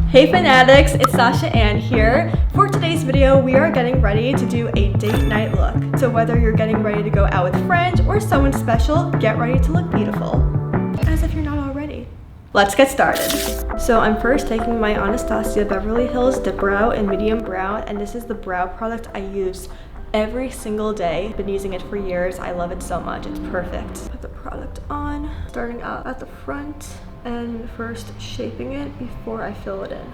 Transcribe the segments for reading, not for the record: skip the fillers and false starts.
Hey fAnne-antics, it's Sasha Anne here. For today's video, we are getting ready to do a date night look. So whether you're getting ready to go out with friends or someone special, get ready to look beautiful. As if you're not already. Let's get started. So I'm first taking my Anastasia Beverly Hills Dip Brow in medium brown, and this is the brow product I use every single day. Been using it for years. I love it so much. It's perfect. Put the product on, starting out at the front and first shaping it before I fill it in.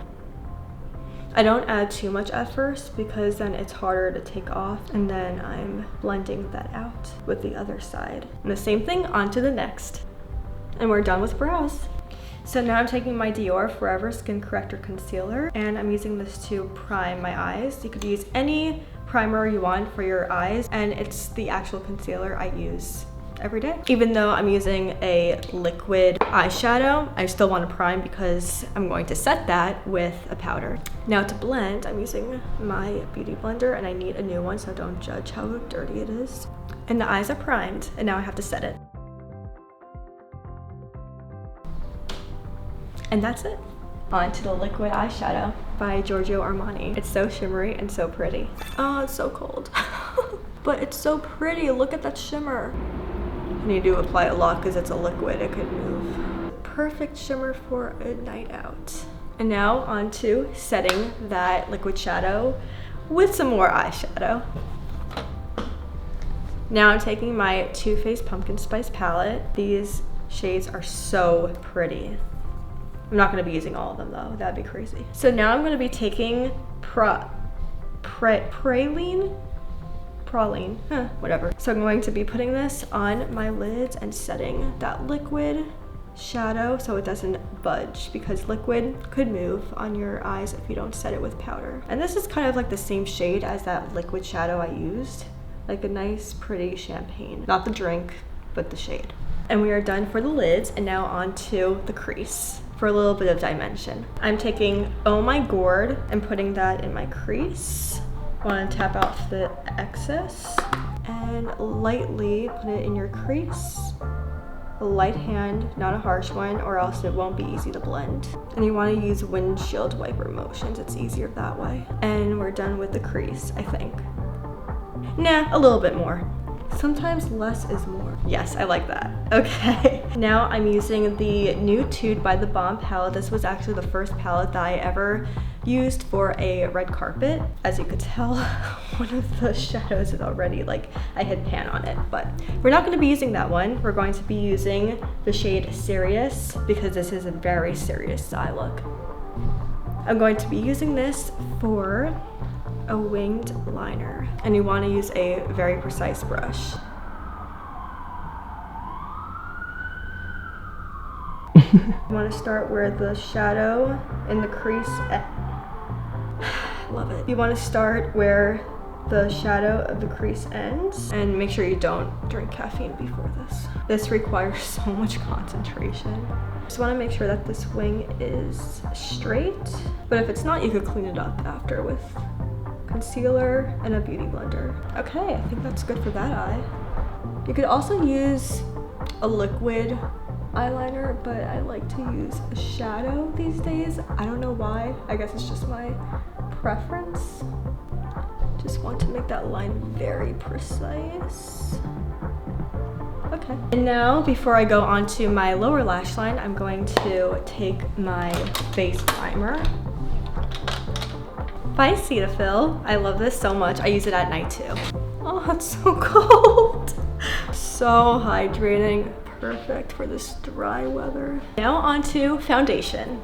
I don't add too much at first because then it's harder to take off, and then I'm blending that out with the other side. And the same thing onto the next. And we're done with brows. So now I'm taking my Dior Forever Skin Corrector Concealer, and I'm using this to prime my eyes. You could use any primer you want for your eyes, and it's the actual concealer I use every day. Even though I'm using a liquid eyeshadow, I still want to prime because I'm going to set that with a powder. Now to blend, I'm using my beauty blender, and I need a new one, so don't judge how dirty it is. And the eyes are primed, and now I have to set it. And that's it. On to the liquid eyeshadow by Giorgio Armani. It's so shimmery and so pretty. Oh, it's so cold. But it's so pretty. Look at that shimmer. I need to apply a lot because it's a liquid. It could move. Perfect shimmer for a night out. And now on to setting that liquid shadow with some more eyeshadow. Now I'm taking my Too Faced Pumpkin Spice palette. These shades are so pretty. I'm not going to be using all of them though, that'd be crazy. So now I'm going to be taking praline, whatever. So I'm going to be putting this on my lids and setting that liquid shadow so it doesn't budge, because liquid could move on your eyes if you don't set it with powder. And this is kind of like the same shade as that liquid shadow I used, like a nice pretty champagne. Not the drink, but the shade. And we are done for the lids, and now on to the crease for a little bit of dimension. I'm taking Oh My Gourd and putting that in my crease. Want to tap out the excess and lightly put it in your crease. A light hand, not a harsh one, or else it won't be easy to blend. And you want to use windshield wiper motions. It's easier that way. And we're done with the crease, I think. Nah, a little bit more. Sometimes less is more. Yes, I like that. Okay. Now I'm using the new Tude by the Bomb palette. This was actually the first palette that I ever used for a red carpet. As you could tell, one of the shadows is already like I hit pan on it, but we're not going to be using that one. We're going to be using the shade Serious because this is a very serious eye look. I'm going to be using this for a winged liner, and you want to use a very precise brush. You want to start where the shadow in the crease love it. You want to start where the shadow of the crease ends, and make sure you don't drink caffeine before this. This requires so much concentration. Just want to make sure that this wing is straight, but if it's not, you could clean it up after with concealer and a beauty blender. Okay, I think that's good for that eye. You could also use a liquid eyeliner, but I like to use a shadow these days. I don't know why. I guess it's just my preference. Just want to make that line very precise. Okay. And now, before I go on to my lower lash line, I'm going to take my face primer by Cetaphil. I love this so much. I use it at night too. Oh, it's so cold. So hydrating. Perfect for this dry weather. Now onto foundation.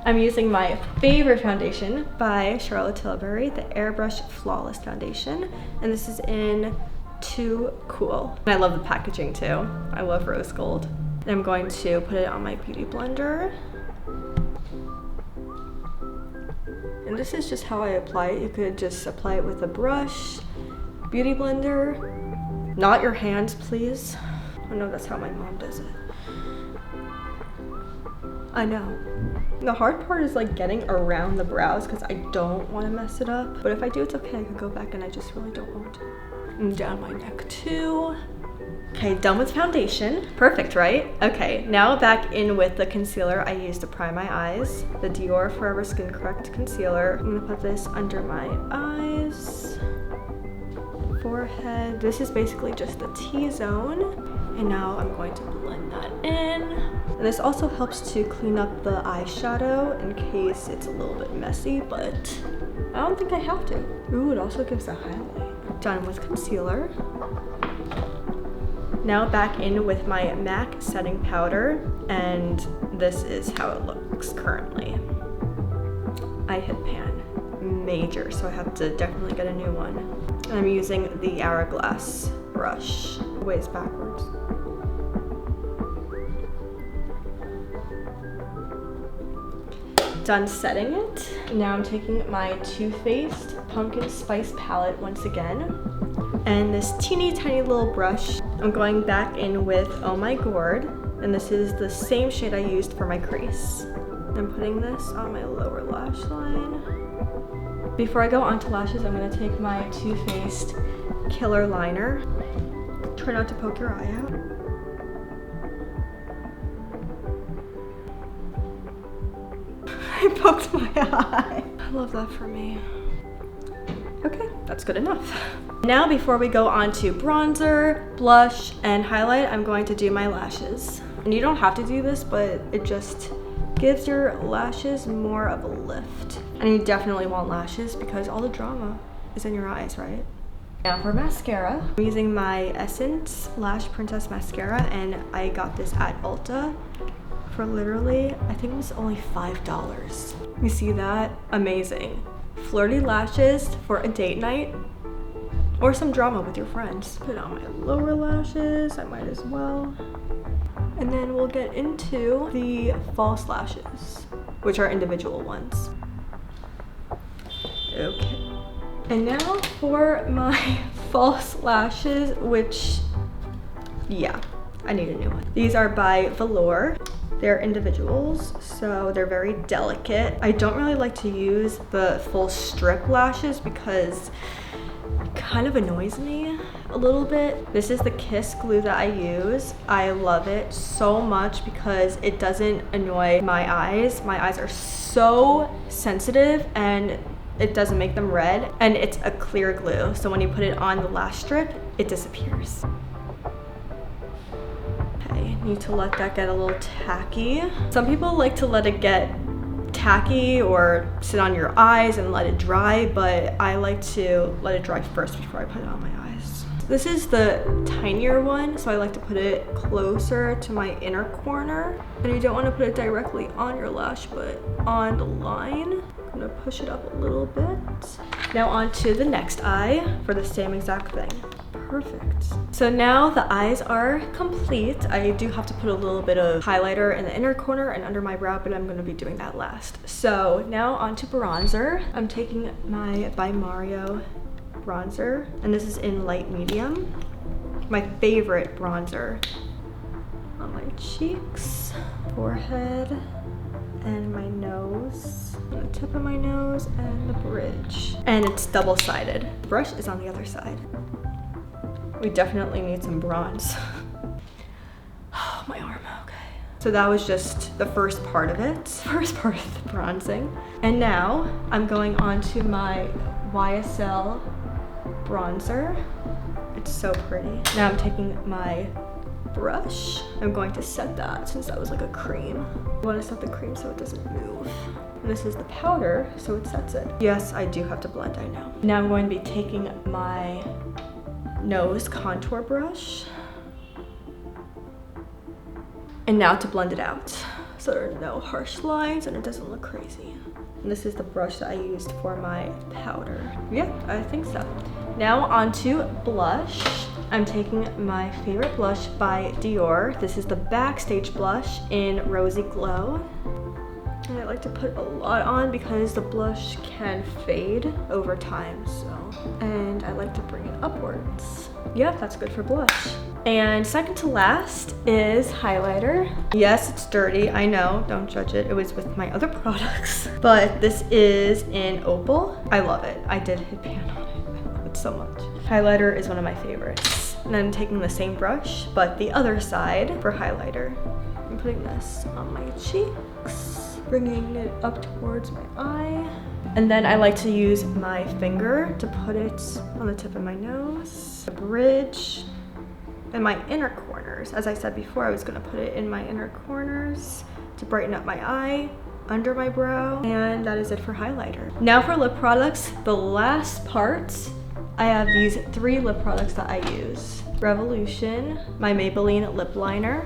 I'm using my favorite foundation by Charlotte Tilbury, the Airbrush Flawless Foundation. And this is in Too Cool. And I love the packaging too. I love rose gold. And I'm going to put it on my beauty blender. And this is just how I apply it. You could just apply it with a brush, beauty blender, not your hands, please. I know that's how my mom does it. I know. The hard part is like getting around the brows because I don't want to mess it up. But if I do, it's okay. I can go back, and I just really don't want to. And down my neck too. Okay, done with foundation. Perfect, right? Okay, now back in with the concealer I used to prime my eyes. The Dior Forever Skin Correct Concealer. I'm gonna put this under my eyes, forehead. This is basically just the T-zone. And now I'm going to blend that in. And this also helps to clean up the eyeshadow in case it's a little bit messy, but I don't think I have to. Ooh, it also gives a highlight. Done with concealer. Now back in with my MAC setting powder, and this is how it looks currently. I hit pan major, so I have to definitely get a new one. And I'm using the Hourglass brush. Wait, it's backwards. Done setting it. Now I'm taking my Too Faced Pumpkin Spice palette once again. And this teeny tiny little brush, I'm going back in with Oh My Gourd. And this is the same shade I used for my crease. I'm putting this on my lower lash line. Before I go onto lashes, I'm gonna take my Too Faced Killer Liner. Try not to poke your eye out. I poked my eye. I love that for me. Okay, that's good enough. Now before we go on to bronzer, blush, and highlight, I'm going to do my lashes. And you don't have to do this, but it just gives your lashes more of a lift. And you definitely want lashes because all the drama is in your eyes, right? Now for mascara, I'm using my Essence Lash Princess Mascara, and I got this at Ulta for literally, I think it was only $5. You see that? Amazing. Flirty lashes for a date night or some drama with your friends. Put on my lower lashes, I might as well. And then we'll get into the false lashes, which are individual ones. Okay. And now for my false lashes, which, yeah, I need a new one. These are by Velour. They're individuals, so they're very delicate. I don't really like to use the full strip lashes because it kind of annoys me a little bit. This is the Kiss glue that I use. I love it so much because it doesn't annoy my eyes. My eyes are so sensitive and it doesn't make them red, and it's a clear glue. So when you put it on the lash strip, it disappears. Need to let that get a little tacky. Some people like to let it get tacky or sit on your eyes and let it dry, but I like to let it dry first before I put it on my eyes. This is the tinier one, so I like to put it closer to my inner corner. And you don't want to put it directly on your lash, but on the line. I'm gonna push it up a little bit. Now on to the next eye for the same exact thing. Perfect. So now the eyes are complete. I do have to put a little bit of highlighter in the inner corner and under my brow, but I'm going to be doing that last. So now on to bronzer. I'm taking my By Mario bronzer, and this is in light medium. My favorite bronzer on my cheeks, forehead, and my nose, the tip of my nose, and the bridge. And it's double-sided. The brush is on the other side. We definitely need some bronze. Oh, my arm, okay. So that was just the first part of it, first part of the bronzing. And now I'm going on to my YSL bronzer. It's so pretty. Now I'm taking my brush. I'm going to set that since that was like a cream. I want to set the cream so it doesn't move. And this is the powder, so it sets it. Yes, I do have to blend, I know. Now I'm going to be taking my nose contour brush, and now to blend it out so there are no harsh lines and it doesn't look crazy. And this is the brush that I used for my powder. Yeah, I think so. Now onto blush. I'm taking my favorite blush by Dior. This is the Backstage blush in Rosy Glow. And I like to put a lot on because the blush can fade over time, so. And I like to bring it upwards. Yeah, that's good for blush. And second to last is highlighter. Yes, it's dirty, I know, don't judge it. It was with my other products. But this is in Opal. I love it. I did hit pan on it. I love it so much. Highlighter is one of my favorites. And then I'm taking the same brush, but the other side for highlighter. I'm putting this on my cheeks, bringing it up towards my eye. And then I like to use my finger to put it on the tip of my nose, the bridge, and my inner corners. As I said before, I was gonna put it in my inner corners to brighten up my eye, under my brow, and that is it for highlighter. Now for lip products, the last part, I have these 3 lip products that I use. Revolution, my Maybelline lip liner,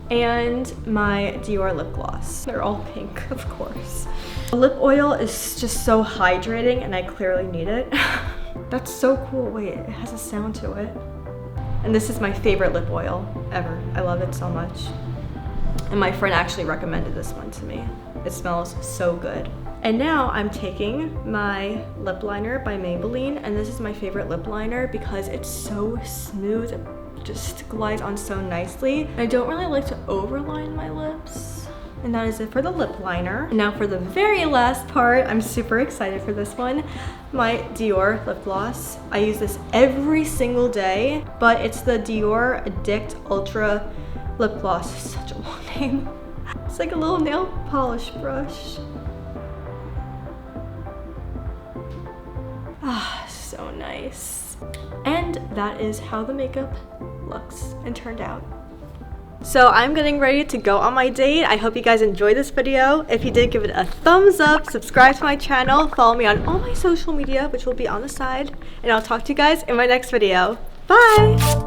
and my Dior lip gloss. They're all pink, of course. The lip oil is just so hydrating and I clearly need it. That's so cool. Wait, it has a sound to it. And this is my favorite lip oil ever. I love it so much. And my friend actually recommended this one to me. It smells so good. And now I'm taking my lip liner by Maybelline, and this is my favorite lip liner because it's so smooth. It just glides on so nicely. I don't really like to overline my lips. And that is it for the lip liner. And now for the very last part, I'm super excited for this one, my Dior lip gloss. I use this every single day, but it's the Dior Addict Ultra Lip Gloss. It's such a long name. It's like a little nail polish brush. Ah, so nice. And that is how the makeup looks and turned out. So I'm getting ready to go on my date. I hope you guys enjoyed this video. If you did, give it a thumbs up, subscribe to my channel, follow me on all my social media, which will be on the side, and I'll talk to you guys in my next video. Bye!